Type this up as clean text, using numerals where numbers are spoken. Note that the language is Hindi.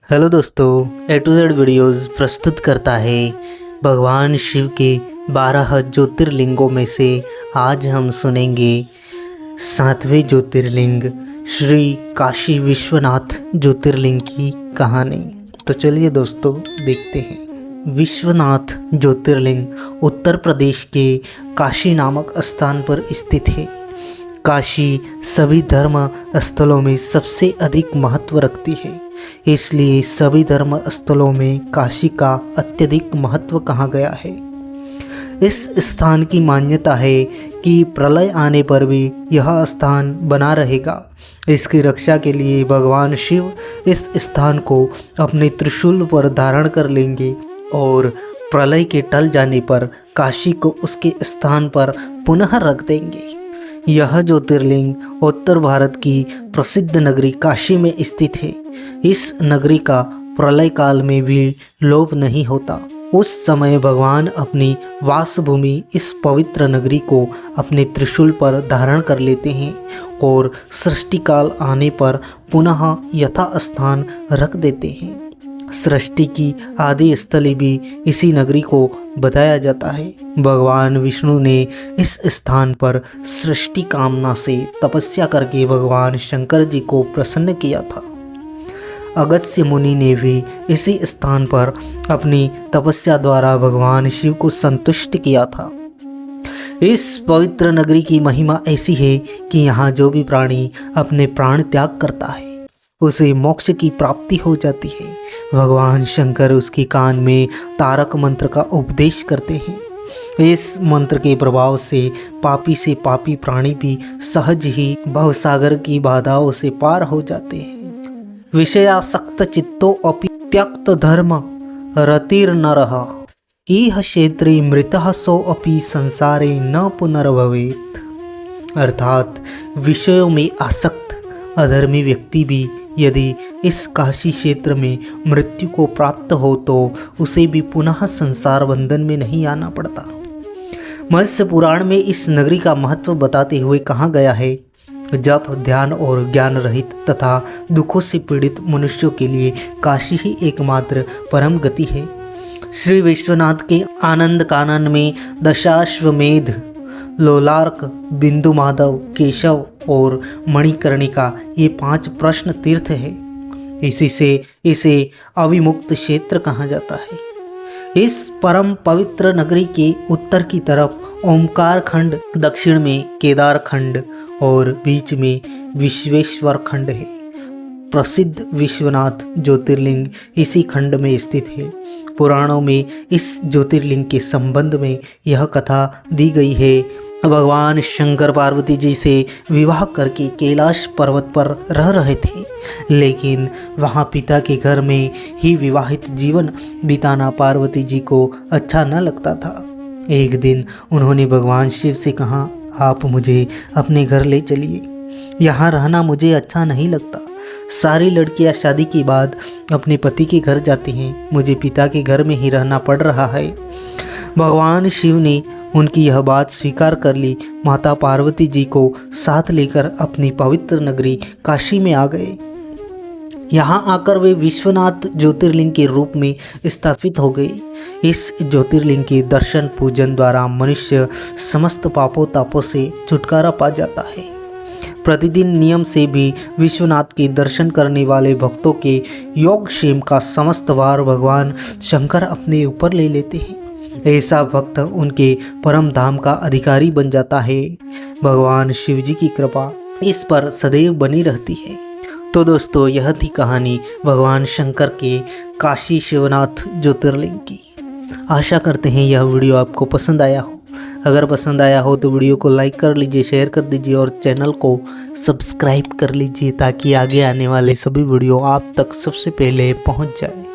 हेलो दोस्तों, ए टू जेड वीडियोज़ प्रस्तुत करता है भगवान शिव के 12 ज्योतिर्लिंगों में से आज हम सुनेंगे 7वें ज्योतिर्लिंग श्री काशी विश्वनाथ ज्योतिर्लिंग की कहानी। तो चलिए दोस्तों देखते हैं। विश्वनाथ ज्योतिर्लिंग उत्तर प्रदेश के काशी नामक स्थान पर स्थित है। काशी सभी धर्म स्थलों में सबसे अधिक महत्व रखती है, इसलिए सभी धर्म स्थलों में काशी का अत्यधिक महत्व कहा गया है। इस स्थान की मान्यता है कि प्रलय आने पर भी यह स्थान बना रहेगा। इसकी रक्षा के लिए भगवान शिव इस स्थान को अपने त्रिशूल पर धारण कर लेंगे और प्रलय के टल जाने पर काशी को उसके स्थान पर पुनः रख देंगे। यह ज्योतिर्लिंग उत्तर भारत की प्रसिद्ध नगरी काशी में स्थित है। इस नगरी का प्रलय काल में भी लोप नहीं होता। उस समय भगवान अपनी वासभूमि इस पवित्र नगरी को अपने त्रिशूल पर धारण कर लेते हैं और सृष्टि काल आने पर पुनः यथास्थान रख देते हैं। सृष्टि की आदि स्थली भी इसी नगरी को बताया जाता है। भगवान विष्णु ने इस स्थान पर सृष्टि कामना से तपस्या करके भगवान शंकर जी को प्रसन्न किया था। अगस्त्य मुनि ने भी इसी स्थान पर अपनी तपस्या द्वारा भगवान शिव को संतुष्ट किया था। इस पवित्र नगरी की महिमा ऐसी है कि यहाँ जो भी प्राणी अपने प्राण त्याग करता है उसे मोक्ष की प्राप्ति हो जाती है। भगवान शंकर उसके कान में तारक मंत्र का उपदेश करते हैं। इस मंत्र के प्रभाव से पापी प्राणी भी सहज ही भवसागर की बाधाओं से पार हो जाते हैं। विषयासक्त चित्तो अपि त्यक्त धर्म रतिर्नरः इह क्षेत्रे मृतः सो अपि संसारे न पुनर्भवेत्। अर्थात विषयों में आसक्त अधर्मी व्यक्ति भी यदि इस काशी क्षेत्र में मृत्यु को प्राप्त हो तो उसे भी पुनः संसार बंधन में नहीं आना पड़ता। मत्स्य पुराण में इस नगरी का महत्व बताते हुए कहा गया है, जप, ध्यान और ज्ञान रहित तथा दुखों से पीड़ित मनुष्यों के लिए काशी ही एकमात्र परम गति है। श्री विश्वनाथ के आनंद कानन में दशाश्वमेध, लोलार्क, बिंदु माधव, केशव और मणिकर्णिका ये 5 प्रश्न तीर्थ है। इसी से इसे अविमुक्त क्षेत्र कहा जाता है। इस परम पवित्र नगरी के उत्तर की तरफ ओमकार खंड, दक्षिण में केदार खंड और बीच में विश्वेश्वर खंड है। प्रसिद्ध विश्वनाथ ज्योतिर्लिंग इसी खंड में स्थित है। पुराणों में इस ज्योतिर्लिंग के संबंध में यह कथा दी गई है। भगवान शंकर पार्वती जी से विवाह करके कैलाश पर्वत पर रह रहे थे, लेकिन वहाँ पिता के घर में ही विवाहित जीवन बिताना पार्वती जी को अच्छा न लगता था। एक दिन उन्होंने भगवान शिव से कहा, आप मुझे अपने घर ले चलिए, यहाँ रहना मुझे अच्छा नहीं लगता। सारी लड़कियाँ शादी के बाद अपने पति के घर जाती हैं, मुझे पिता के घर में ही रहना पड़ रहा है। भगवान शिव ने उनकी यह बात स्वीकार कर ली। माता पार्वती जी को साथ लेकर अपनी पवित्र नगरी काशी में आ गए। यहाँ आकर वे विश्वनाथ ज्योतिर्लिंग के रूप में स्थापित हो गए। इस ज्योतिर्लिंग के दर्शन पूजन द्वारा मनुष्य समस्त पापों तापों से छुटकारा पा जाता है। प्रतिदिन नियम से भी विश्वनाथ के दर्शन करने वाले भक्तों के योगक्षेम का समस्त भार भगवान शंकर अपने ऊपर ले लेते हैं। ऐसा भक्त उनके परम धाम का अधिकारी बन जाता है। भगवान शिव जी की कृपा इस पर सदैव बनी रहती है। तो दोस्तों, यह थी कहानी भगवान शंकर के काशी विश्वनाथ ज्योतिर्लिंग की। आशा करते हैं यह वीडियो आपको पसंद आया हो। अगर पसंद आया हो तो वीडियो को लाइक कर लीजिए, शेयर कर दीजिए और चैनल को सब्सक्राइब कर लीजिए ताकि आगे आने वाले सभी वीडियो आप तक सबसे पहले पहुंच जाए।